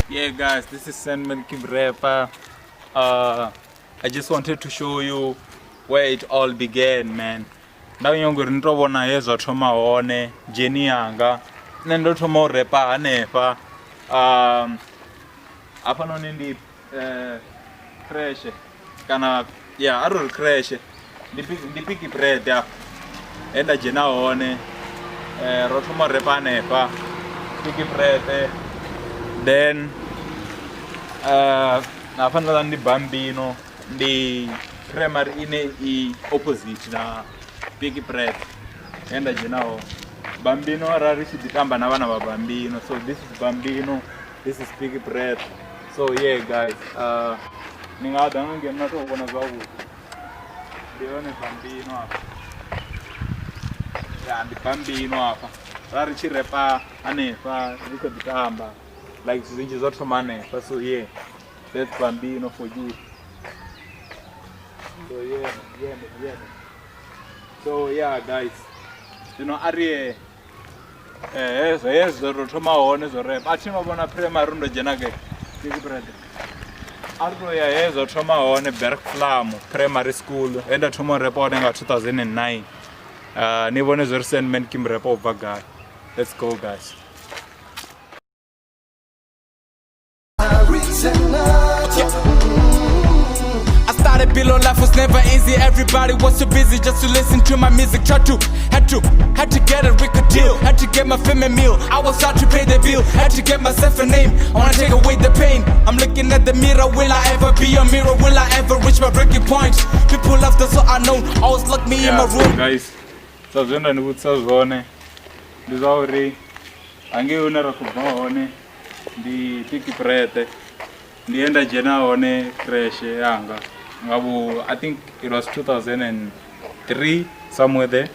Yeah guys, this is Sandman Kim Rapper. I just wanted to show you where it all began, man. Now you're going to want to hear Thoma One, Jenny Anga, then do Thoma Rapper Nefa. Upon on in the crash, kana yeah, I will crash the picky bread, yeah, and the Jenna One, Rotoma Rapper Nefa, picky bread, then. Nafana ndi Bambino ndi primary ine opposite na Big Bread enda jinao Bambino ararishi ditamba na vana va Bambino, so this is Bambino, this is Big Bread. So yeah guys, ningada ngena to bona zawu ndione Bambino hapa ya ndi Bambino hapa rarishi repa anefa ziko ditamba like zinji zote mane. So yeah, that's Bambino for you. So yeah. So yeah guys, you know Ari yes the Rotoma one zo rap achino bona primary ndo jenake Big Bread ardo ya yes Rotoma one Bergflam primary school enda Thoma rap on nga 2009 ni bone zo Sandman Kim Rapper over guy. Let's go guys. I started below, life was never easy. Everybody was too busy just to listen to my music. Had to get a record deal. Had to get my family meal. I was out to pay the bill. Had to get myself a name. I wanna take away the pain. I'm looking at the mirror. Will I ever be a mirror? Will I ever reach my breaking point? People love the so unknown. Always lock me in my room. So guys, so zenda ni utsa zone. Ndizauri ange unara kubone ndi Big Bread. Ndienda jena one crash yanga ngabu I think it was 2003 somewhere there.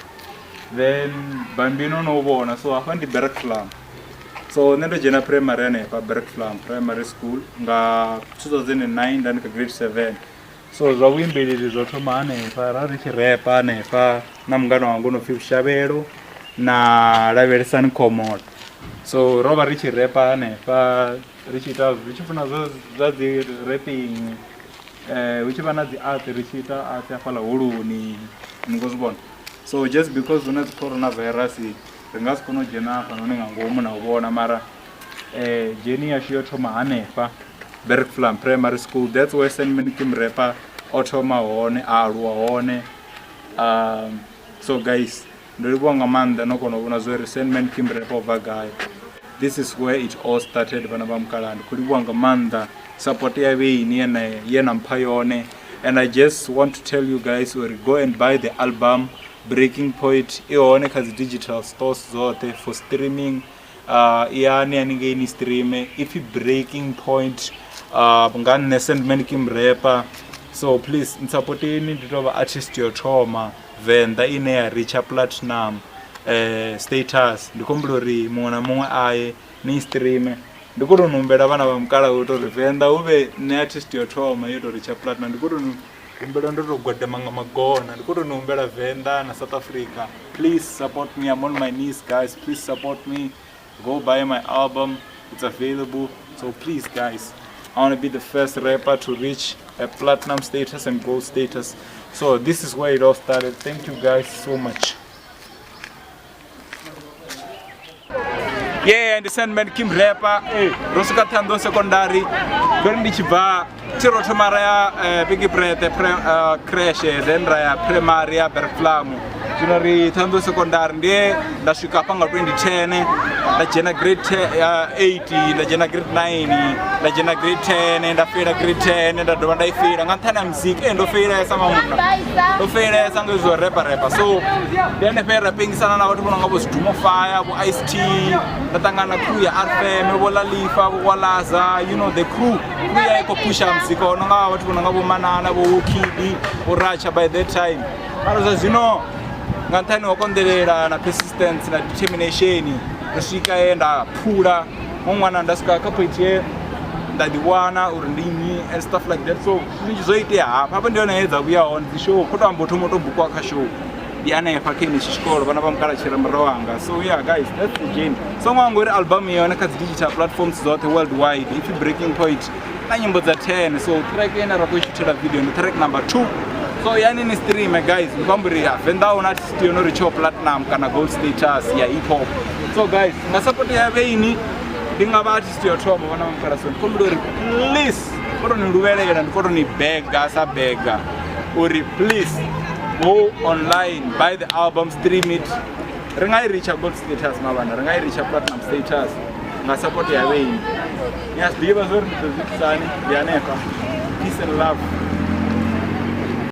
Then Bambino no bona, so I found the Bergflam. So nendo jena primary ne pa Bergflam primary school nga 2009 dan ka grade 7. So zawimbili lizothoma ne pa rarichi rapper ne pa namngano wangu no Fifth Shabelo na Laversani Commode. So roba richi rapper ne pa Richita richifuna za the rapping whichivana the art richita art yafala hulu ni ngozibona. So just because una coronavirus ringasikono jena panonenga ngomu na ubona mara jeni yashiyo Thoma anefa Bergflam primary school. That's where Sandman Kim Rapper Thoma one alwa one. So guys, ndolibonga manda nokono unazori Sandman Kim Rapper over guy. This is where it all started. Vanavamkalanda kulibwanga manda support yawe ni yena mpayone. And I just want to tell you guys, will go and buy the album Breaking Point. Ione has digital stores zote for streaming. Yani aningeni stream if you Breaking Point ngane Sandman Kim Rapper. So please supporteni nditova artist yo Thoma venda ine ya richa platinum status ndikomblori mona mwe aye ni stream ndikuto numbera bana bamkala uto venda ube ne artist yo Thoma yoto richa platinum ndikuto numbera ndo gwada manga magona ndikuto numbera venda na South Africa. Please support me. I'm on my knees guys. Please support me. Go buy my album. It's available. So please guys, I want to be the first rapper to reach a platinum status and gold status. So this is where it all started. Thank you guys so much. Yeah, and the Sandman Kim Rapper, Rosika Tando Secondary, Bendi Chiba, Tirotomara, Big Bread, Crash, then Raya, Primaria, Bergflam, zwino ri Thohoyandou secondary ndiye ndasvika hapa nga 2010 ndadzhena grade 8 ndadzhena grade 9 ndadzhena grade 10 ndafeila grade 10 ndadova ndaifeila nga nṱhani ha muziki ndofeilesa mamunna ndofeilesa nga izwo repa so ndi hanefhe rapengisana na vhathu vho nonga vho Zwidumo Fire vho Ice T nda ṱangana crew ya RFM vho Lalifa vho Walaza you know the crew ya iko pusha muzika wo nonga vhathu vho nonga vho Manana vho Kidi vho Racha by that time mara zwa zwino nga nṱhani wa konḓelela na persistence na determination ri swika nda phula ṅwana nda swika kha point ye nda ḓiwana uri ndi nnyi and stuff like that so zwinzhi zwo itea hafha ndi hone he dza vhuya hone dzi show kho to amba thoma to bukwa kha show ndi hanefha khe ni tshikolo vhana vha mukalatshela murahu wanga so yeah guys that's the journey so ṅwanga uri album yone kha dzi digital platforms dzoṱhe worldwide ipfi Breaking Point na nyimbo dza 10 so track ine ra khou shoothela video ndi track number 2 so yani ni stream guys mbamburi ya venda una artist yo no reach platinum kana gold status ya hip hop so guys na support ya veini ndinga ba artist yo thoma vana vamukala so kombulori please koto ni luvelela ndikoto ni bega sa bega uri please go online buy the album stream it ringa reach gold status mabana ringa reach platinum status na support ya veini yes diva zori ndizikisani ya nefa peace and love